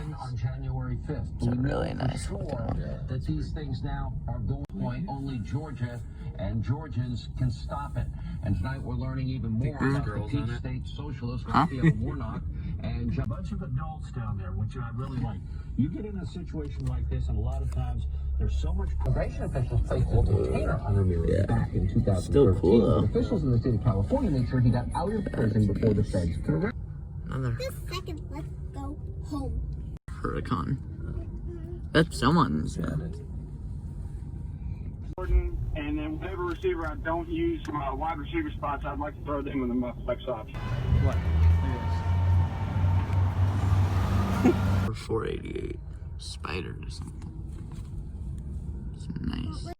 begin on January 5th. It's a really nice looking. That these things now are going point. Only Georgia and Georgians can stop it. And tonight we're learning even more about the Peach State Socialist, Warnock, and a bunch of adults down there, which I really like. You get in a situation like this, and a lot of times there's so much. Immigration officials placed a detainer on Ramirez back in 2013. Still cool though. Officials in the state of California made sure he got out of prison before the feds could arrest. Another Just a second, let's go home. Huracan. That's someone's. And then whatever receiver I don't use for my wide receiver spots, I'd like to throw them in the flex option. What? 488 Spider or something. It's nice.